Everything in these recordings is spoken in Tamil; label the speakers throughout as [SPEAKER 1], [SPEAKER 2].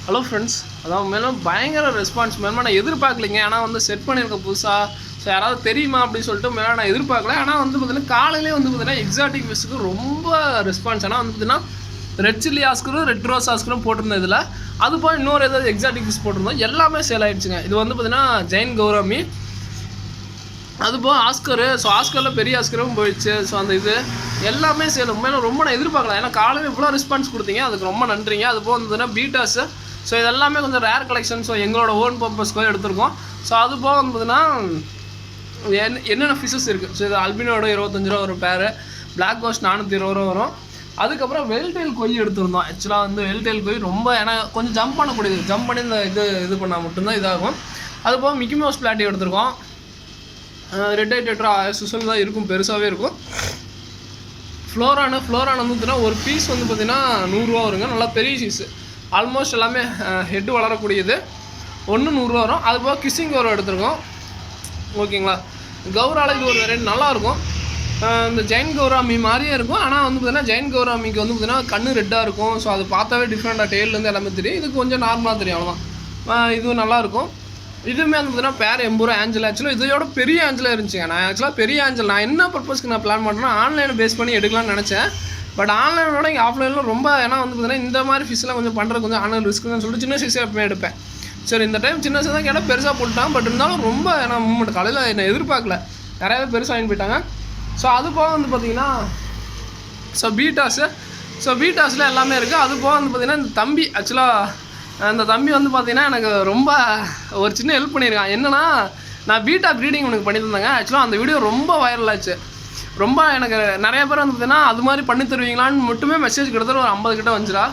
[SPEAKER 1] ஹலோ ஃப்ரெண்ட்ஸ், அதான் மேலும் பயங்கர ரெஸ்பான்ஸ் மேலும் நான் எதிர்பார்க்கலைங்க. ஆனால் வந்து செட் பண்ணியிருக்கேன் புதுசாக. ஸோ யாராவது தெரியுமா அப்படின்னு சொல்லிட்டு மேலே நான் எதிர்பார்க்கல. ஆனால் வந்து பார்த்தீங்கன்னா காலையிலே வந்து பார்த்தீங்கன்னா எக்ஸாட்டிக் ஃபிஷ்ஷுக்கு ரொம்ப ரெஸ்பான்ஸ். ஆனால் வந்து பார்த்தீங்கன்னா ரெட் சில்லி ஆஸ்கரும் ரெட் ரோஸ் ஆஸ்கரும் போட்டிருந்தேன் இதில். அது போல் இன்னொரு ஏதாவது எக்ஸாட்டிக் ஃபிஷ் போட்டிருந்தோம், எல்லாமே சேல் ஆகிடுச்சுங்க. இது வந்து பார்த்தீங்கன்னா ஜெயின் கௌரமி, அதுபோல் ஆஸ்கரு. ஸோ ஆஸ்கரில் பெரிய ஆஸ்கரும் போயிடுச்சு. ஸோ அந்த இது எல்லாமே சேல். உண்மையில ரொம்ப நான் எதிர்பார்க்கல. ஏன்னா காலையில் இவ்வளோ ரெஸ்பான்ஸ் கொடுத்தீங்க, அதுக்கு ரொம்ப நன்றிங்க. அதுபோல் வந்துன்னா பீட்டாஸு. ஸோ இதெல்லாமே கொஞ்சம் ரேர் கலெக்ஷன். ஸோ எங்களோட ஓன் பர்பஸ்க்காக எடுத்திருக்கோம். ஸோ அது போக வந்து பார்த்தீங்கன்னா என்னென்ன ஃபிஷஸ் இருக்குது. ஸோ இது அல்பினோட 25 ரூபா ஒரு பேரு, பிளாக் கோஸ்ட் 420 ரூபா வரும். அதுக்கப்புறம் வெல்டெயில் கொய் எடுத்திருந்தோம். ஆக்சுவலாக வந்து வெல்டெயில் கொய் ரொம்ப ஏன்னா கொஞ்சம் ஜம்ப் பண்ணக்கூடியது, ஜம்ப் பண்ணி இந்த இது பண்ணால் மட்டும்தான் இதாகும். அதுபோக மிக்கி மவுஸ் பிளாட்டி எடுத்திருக்கோம். ரெட் ஐ டெட்ரா சுசல் தான் இருக்கும், பெருசாகவே இருக்கும். ஃப்ளோரான் வந்து பார்த்தீங்கன்னா ஒரு பீஸ் வந்து பார்த்திங்கன்னா 100 ரூபா வருங்க. நல்லா பெரிய பீஸு, ஆல்மோஸ்ட் எல்லாமே ஹெட்டு வளரக்கூடியது. 100 ரூபா வரும். அதுபோக கிஸ்ஸிங் கௌரவம் எடுத்துருக்கோம். ஓகேங்களா, கௌரால இது ஒரு வெரைட்டி நல்லாயிருக்கும். இந்த ஜெயின் கௌராமி மாதிரியே இருக்கும். ஆனால் வந்து பார்த்தீங்கன்னா ஜெயின் கௌராமிக்கு வந்து பார்த்தீங்கன்னா கண்ணு ரெட்டாக இருக்கும். ஸோ அது பார்த்தாவே டிஃப்ரெண்ட்டாக டெய்லேருந்து எல்லாமே தெரியும். இது கொஞ்சம் நார்மலாக தெரியும், அவ்வளோதான். இதுவும் நல்லாயிருக்கும். இதுவுமே வந்து பார்த்தீங்கன்னா பேர் 80 ரூபா ஆஞ்சல். ஆக்சுவலாக இதோட பெரிய ஆஞ்சலாக இருந்துச்சுங்க. நான் ஆக்சுவலாக பெரிய ஆஞ்சல் நான் என்ன பர்பஸ்க்கு நான் பிளான் பண்ணுறேன்னா ஆன்லைனை பேஸ் பண்ணி எடுக்கலாம்னு நினச்சேன். பட் ஆன்லைனோட இங்கே ஆஃப்லைனில் ரொம்ப ஏன்னா வந்து பார்த்தீங்கன்னா இந்த மாதிரி ஃபிஷ்லாம் கொஞ்சம் பண்ணுறது கொஞ்சம் ஆன்லைன் ரிஸ்க்குன்னு சொல்லிட்டு சின்ன சைஸாக எப்பவுமே எடுப்பேன். சரி, இந்த டைம் சின்ன சைஸ் தான் கேட்டால் பெருசாக போட்டுட்டான். பட் இருந்தாலும் ரொம்ப ஏன்னா மூமெண்ட் காலையில் என்னை எதிர்பார்க்கல, நிறையாவே பெருசாக வாங்கி போயிட்டாங்க. ஸோ அது போக வந்து பார்த்திங்கன்னா பீட்டாஸில் எல்லாமே இருக்குது. அது போக வந்து பார்த்திங்கன்னா இந்த தம்பி, ஆக்சுவலாக அந்த தம்பி வந்து பார்த்திங்கன்னா எனக்கு ரொம்ப ஒரு சின்ன ஹெல்ப் பண்ணியிருக்கான். என்னென்னா நான் பீட்டா ப்ரீடிங் உனக்கு பண்ணி தந்தேங்க. ஆக்சுவலாக அந்த வீடியோ ரொம்ப வைரல் ஆச்சு. ரொம்ப எனக்கு நிறைய பேர் வந்து பார்த்தீங்கன்னா அது மாதிரி பண்ணி தருவீங்களான்னு மட்டுமே மெசேஜ் கிட்டத்தட்ட ஒரு 50 கிட்ட வந்துச்சுடா.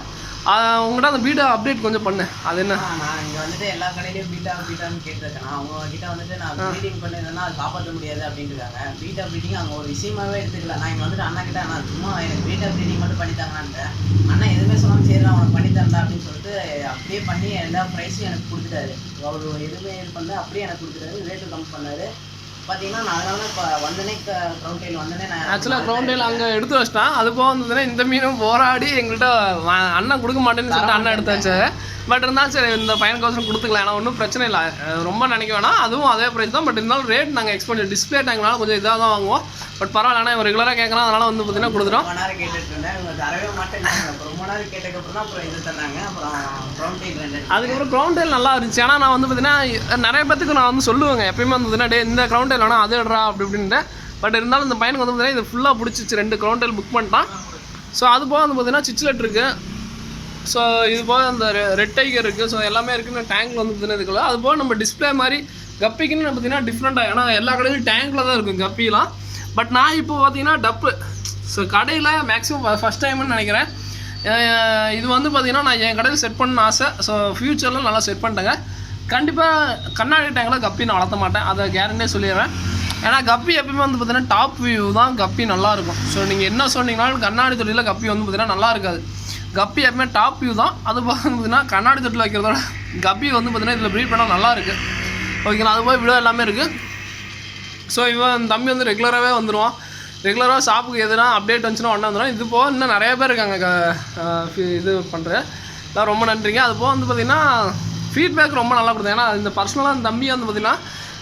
[SPEAKER 1] உங்கள்கிட்ட அந்த பீட்டா அப்டேட் கொஞ்சம் பண்ணு. அது என்ன,
[SPEAKER 2] நான் இங்கே வந்துட்டு எல்லா கடையிலையும் பீட்டான்னு கேட்டிருக்கேன். அவங்க கிட்ட வந்துட்டு நான் ப்ரீடிங் பண்ணியிருந்தேன்னா அது காப்பாற்ற முடியாது அப்படின்ட்டுருக்காங்க. பீட்டா ப்ரீடிங் அவங்க ஒரு விஷயமாவே எடுத்துக்கல. நான் இங்கே வந்துட்டு அண்ணா கிட்ட நான் சும்மா எனக்கு பீட்டா ப்ரீடிங் மட்டும் பண்ணித்தாங்கன்னு அண்ணா எதுவுமே சொன்னாலும் சரி நான் அவனுக்கு பண்ணி தரேன்டா அப்படின்னு சொல்லிட்டு அப்படியே பண்ணி எல்லா ப்ரைஸும் எனக்கு கொடுத்துட்டாரு. அவர் எதுவுமே இது பண்ணல, அப்படியே எனக்கு கொடுத்துட்டாரு. ரேட்டு கம்மி பண்ணாரு. பார்த்தீங்கன்னா நான் அதனால இப்போ வந்தனே க்ரௌண்ட் டெயில் வந்தனே நான்
[SPEAKER 1] ஆக்சுவலாக க்ரௌண்ட் டெயில் அங்கே எடுத்து வச்சிட்டான். அது போக வந்ததுன்னா இந்த மீனும் போராடி எங்கள்கிட்ட அண்ணன் கொடுக்க மாட்டேன்னு சொல்லிட்டு அண்ணன் எடுத்தாச்சு. பட் இருந்தாலும் சரி இந்த பையனுக்கோசரம் கொடுத்துக்கலாம். ஏன்னா ஒன்றும் பிரச்சனை இல்லை, ரொம்ப நினைக்க வேணாம். அதுவும் அதே ப்ரைஸ் தான். பட் இருந்தாலும் ரேட் நாங்கள் எக்ஸ்பென்ட் டிஸ்பிளே டேங்க்னால கொஞ்சம் இதாக தான் வாங்குவோம். பட் பரவாயில்ல, ஆனால் இவன் ரெகுலராக கேட்குறான், அதனால் வந்து பார்த்தீங்கன்னா கொடுத்துரும்.
[SPEAKER 2] ரொம்ப நேரம் கேட்டுட்டு இருந்தேன், இவங்க தரவே மாட்டேன். ரொம்ப நேரம் கேட்டதுக்கப்புறம் தான் அப்புறம் இது தர்றாங்க. அப்புறம் க்ரௌண்ட் டெயில்
[SPEAKER 1] அதுக்கப்புறம் க்ரௌண்ட் டெயில் நல்லா இருந்துச்சு. ஆனால் நான் வந்து பார்த்தீங்கன்னா நிறைய பேத்துக்கு நான் வந்து சொல்லுவேங்க எப்பயுமே வந்து பார்த்தீங்கன்னா இந்த க்ரௌண்ட் டெயில் வேணால் அது எடுறா அப்படி இப்படின்ட்டு. பட் இருந்தாலும் இந்த பையனுக்கு வந்து பார்த்தீங்கன்னா இது ஃபுல்லாக பிடிச்சிச்சு. 2 க்ரௌண்ட் டெயில் புக் பண்ணிட்டான். ஸோ அது போக வந்து பார்த்தீங்கன்னா சிச்லெட் இருக்குது. ஸோ இது போக அந்த ரெட் டைகர் இருக்குது. ஸோ எல்லாமே இருக்குன்னு டேங்கில் வந்து பார்த்தீங்கன்னா இதுக்குள்ள. அது போக நம்ம டிஸ்பிளே மாதிரி கப்பிக்குன்னு பார்த்தீங்கன்னா டிஃப்ரெண்ட்டாக, ஏன்னா எல்லா கடையிலும் டேங்கில் தான் இருக்கும் கப்பிலாம். பட் நான் இப்போ பார்த்தீங்கன்னா டப்பு. ஸோ கடையில் மேக்ஸிமம் ஃபஸ்ட் டைம்னு நினைக்கிறேன். இது வந்து பார்த்தீங்கன்னா நான் என் கடையில் செட் பண்ண ஆசை. ஸோ ஃப்யூச்சரில் நல்லா செட் பண்ணிட்டேங்க. கண்டிப்பாக கண்ணாடி டேங்கில் கப்பி நான் வளர்த்த மாட்டேன், அதை கேரண்டியே சொல்லிடுறேன். ஏன்னா கப்பி எப்பயுமே வந்து பார்த்தீங்கன்னா டாப் வியூ தான் கப்பி நல்லாயிருக்கும். ஸோ நீங்கள் என்ன சொன்னீங்கனாலும் கண்ணாடி தொட்டியில் கப்பி வந்து பார்த்தீங்கன்னா நல்லா இருக்காது. கப்பி எப்பவுமே டாப் வியூ தான். அது போக பார்த்தீங்கன்னா கண்ணாடி தொட்டில் வைக்கிறதோட கப்பி வந்து பார்த்தீங்கன்னா இதில் ப்ரீட் பண்ணால் நல்லா இருக்குது. ஓகேங்களா, அது போய் விட எல்லாமே இருக்குது. ஸோ இவன் தம்பி வந்து ரெகுலராகவே வந்துடுவான். ரெகுலராக ஷாப்புக்கு எதுனா அப்டேட் வந்துச்சுன்னா ஒன்றா வந்துடும். இது போக இன்னும் நிறைய பேர் இருக்காங்க இது பண்ணுறேன். அதான் ரொம்ப நன்றிங்க. அது போக வந்து பார்த்திங்கன்னா ஃபீட்பேக் ரொம்ப நல்லா கொடுத்தேன். ஏன்னா இந்த பர்சனலாக அந்த தம்பி வந்து பார்த்திங்கன்னா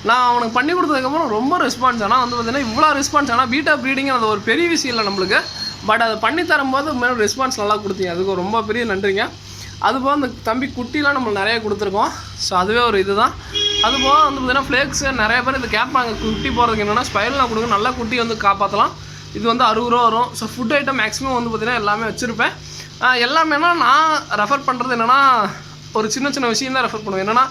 [SPEAKER 1] நான் அவனுக்கு பண்ணி கொடுத்ததுக்கப்புறம் ரொம்ப ரெஸ்பான்ஸ். ஆனால் வந்து பார்த்திங்கன்னா இவ்வளோ ரெஸ்பான்ஸ். ஆனால் பீட்டா ப்ரீடிங் அது ஒரு பெரிய விஷயம் இல்லை நம்மளுக்கு. பட் அதை பண்ணி தரும்போது மேலும் ரெஸ்பான்ஸ் நல்லா கொடுத்தீங்க, அதுக்கு ரொம்ப பெரிய நன்றிங்க. அதுபோக அந்த தம்பி குட்டிலாம் நம்ம நிறைய கொடுத்துருக்கோம். ஸோ அதுவே ஒரு இது தான். அதுபோக வந்து பார்த்திங்கன்னா ஃப்ளேக்ஸு நிறைய பேர் இது கேட்பாங்க. குட்டி போகிறதுக்கு என்னென்னா ஸ்பைரலாக கொடுங்க, நல்லா குட்டி வந்து காப்பாற்றலாம். இது வந்து 60 ரூபா வரும். ஸோ ஃபுட் ஐட்டம் மேக்ஸிமம் வந்து பார்த்திங்கன்னா எல்லாமே வச்சுருப்பேன். எல்லாமேனா நான் ரெஃபர் பண்ணுறது என்னென்னா ஒரு சின்ன சின்ன விஷயம் தான் ரெஃபர் பண்ணுவேன். என்னென்னா